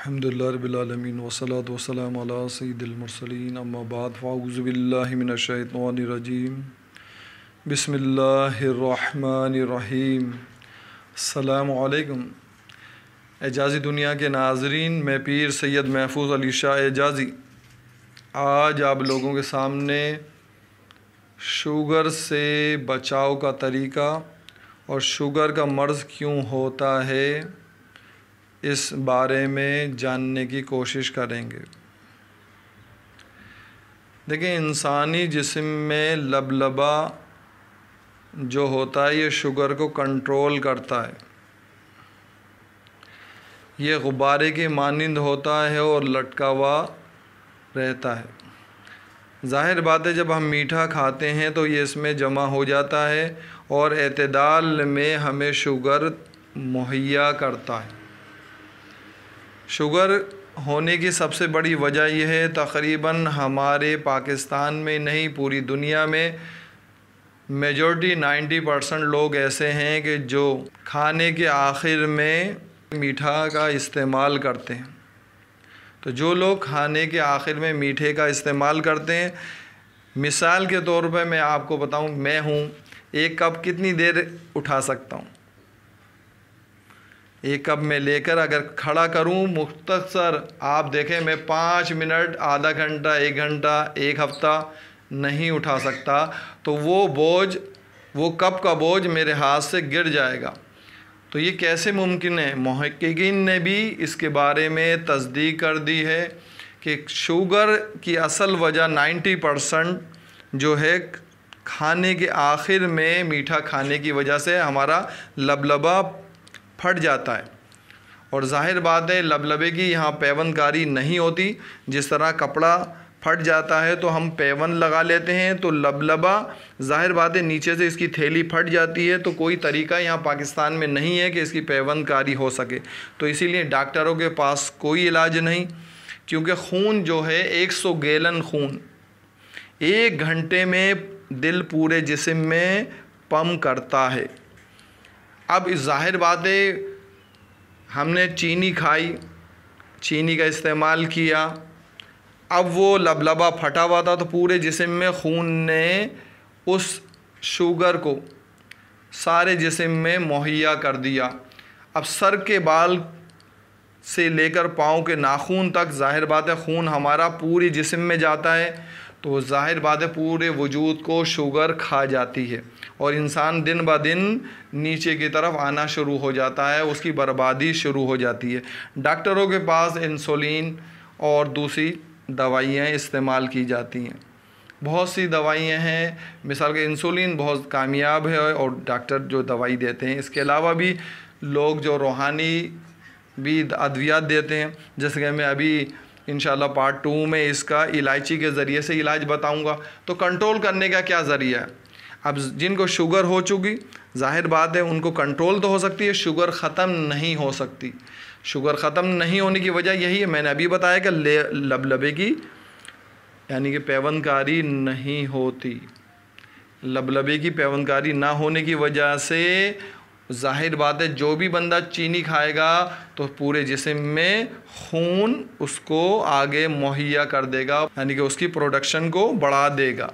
अल्हम्दुलिल्लाहि रब्बिल आलमीन वस्सलातु वस्सलामु अला सय्यिदिल मुरसलीन अम्मा बाद फ़अऊज़ु बिल्लाहि मिनश शैतानिर रजीम बिस्मिल्लाहिर रहमानिर रहीम। अस्सलामु अलैकुम। एजाज़ी दुनिया के नाज़रीन, मैं पीर सैयद महफूज़ अली शाह एजाज़ी आज आप लोगों के सामने शुगर से बचाव का तरीक़ा और शुगर का मर्ज़ क्यों होता है इस बारे में जानने की कोशिश करेंगे। देखिए, इंसानी जिस्म में लबलबा जो होता है ये शुगर को कंट्रोल करता है। ये गुब्बारे के मानिंद होता है और लटका हुआ रहता है। ज़ाहिर बात है, जब हम मीठा खाते हैं तो ये इसमें जमा हो जाता है और एतदाल में हमें शुगर मुहैया करता है। शुगर होने की सबसे बड़ी वजह यह है, तकरीबन हमारे पाकिस्तान में नहीं पूरी दुनिया में मेजॉरिटी 90% लोग ऐसे हैं कि जो खाने के आखिर में मीठा का इस्तेमाल करते हैं। तो जो लोग खाने के आखिर में मीठे का इस्तेमाल करते हैं, मिसाल के तौर पर मैं आपको बताऊं, मैं हूं, एक कप कितनी देर उठा सकता हूं? एक कप में लेकर अगर खड़ा करूं मुख्तसर, आप देखें मैं 5 मिनट, आधा घंटा, 1 घंटा, 1 हफ़्ता नहीं उठा सकता। तो वो बोझ, वो कप का बोझ मेरे हाथ से गिर जाएगा। तो ये कैसे मुमकिन है? मुहक्किकीन ने भी इसके बारे में तस्दीक कर दी है कि शुगर की असल वजह 90% जो है खाने के आखिर में मीठा खाने की वजह से हमारा लबलबा फट जाता है। और ज़ाहिर बात है, लबलबे की यहाँ पैवंदकारी नहीं होती। जिस तरह कपड़ा फट जाता है तो हम पैवन लगा लेते हैं, तो लबलबा ज़ाहिर बात है नीचे से इसकी थैली फट जाती है। तो कोई तरीका यहाँ पाकिस्तान में नहीं है कि इसकी पैवंदकारी हो सके। तो इसीलिए डॉक्टरों के पास कोई इलाज नहीं, क्योंकि खून जो है 100 गैलन खून 1 घंटे में दिल पूरे जिस्म में पंप करता है। अब ज़ाहिर बात है, हमने चीनी खाई, चीनी का इस्तेमाल किया, अब वो लबलबा फटा हुआ था तो पूरे जिस्म में खून ने उस शुगर को सारे जिस्म में मुहैया कर दिया। अब सर के बाल से लेकर पाँव के नाखून तक ज़ाहिर बात है खून हमारा पूरी जिस्म में जाता है। तो ज़ाहिर बात है पूरे वजूद को शुगर खा जाती है और इंसान दिन ब दिन नीचे की तरफ आना शुरू हो जाता है, उसकी बर्बादी शुरू हो जाती है। डॉक्टरों के पास इंसुलिन और दूसरी दवाइयाँ इस्तेमाल की जाती हैं। बहुत सी दवाइयाँ हैं, मिसाल के इंसुलिन बहुत कामयाब है और डॉक्टर जो दवाई देते हैं। इसके अलावा भी लोग जो रूहानी भी अद्वियात देते हैं, जैसे कि मैं अभी इंशाल्लाह पार्ट 2 में इसका इलायची के ज़रिए से इलाज बताऊंगा। तो कंट्रोल करने का क्या ज़रिया है? अब जिनको शुगर हो चुकी, ज़ाहिर बात है उनको कंट्रोल तो हो सकती है, शुगर ख़त्म नहीं हो सकती। शुगर ख़त्म नहीं होने की वजह यही है, मैंने अभी बताया कि लबलबे की यानी कि पैवंदकारी नहीं होती। लबलबे की पैवंदकारी ना होने की वजह से ज़ाहिर बात है जो भी बंदा चीनी खाएगा तो पूरे जिस्म में खून उसको आगे मुहैया कर देगा, यानी कि उसकी प्रोडक्शन को बढ़ा देगा।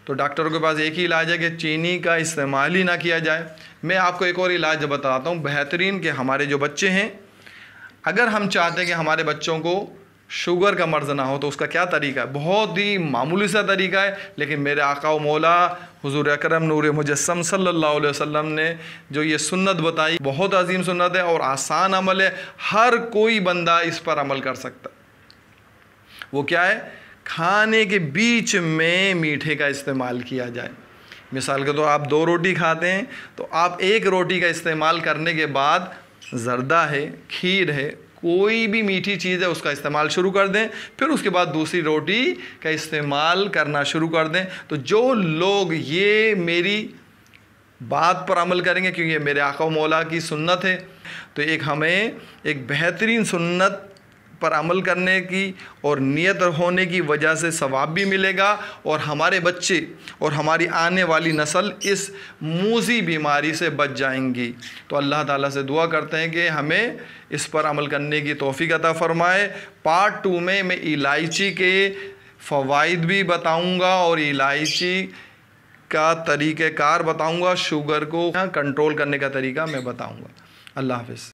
तो डॉक्टरों के पास एक ही इलाज है कि चीनी का इस्तेमाल ही ना किया जाए। मैं आपको एक और इलाज बताता हूँ बेहतरीन, कि हमारे जो बच्चे हैं, अगर हम चाहते हैं कि हमारे बच्चों को शुगर का मर्ज़ ना हो तो उसका क्या तरीका है? बहुत ही मामूली सा तरीका है, लेकिन मेरे आका व मौला हुज़ूर अकरम नूर मुजस्सम सल्लल्लाहु अलैहि वसल्लम ने जो ये सुन्नत बताई, बहुत अजीम सुन्नत है और आसान अमल है, हर कोई बंदा इस पर अमल कर सकता। वो क्या है? खाने के बीच में मीठे का इस्तेमाल किया जाए। मिसाल के तो आप 2 रोटी खाते हैं तो आप 1 रोटी का इस्तेमाल करने के बाद ज़र्दा है, खीर है, कोई भी मीठी चीज़ है उसका इस्तेमाल शुरू कर दें, फिर उसके बाद दूसरी रोटी का इस्तेमाल करना शुरू कर दें। तो जो लोग ये मेरी बात पर अमल करेंगे, क्योंकि ये मेरे आका व मौला की सुन्नत है, तो एक हमें एक बेहतरीन सुन्नत पर अमल करने की और नियत होने की वजह से सवाब भी मिलेगा और हमारे बच्चे और हमारी आने वाली नस्ल इस मूज़ी बीमारी से बच जाएंगी। तो अल्लाह ताला से दुआ करते हैं कि हमें इस पर अमल करने की तौफीक अता फ़रमाए। पार्ट 2 में मैं इलायची के फ़वाइद भी बताऊंगा और इलायची का तरीक़ेकार बताऊंगा, शुगर को कंट्रोल करने का तरीका मैं बताऊंगा। अल्लाह हाफ़िज़।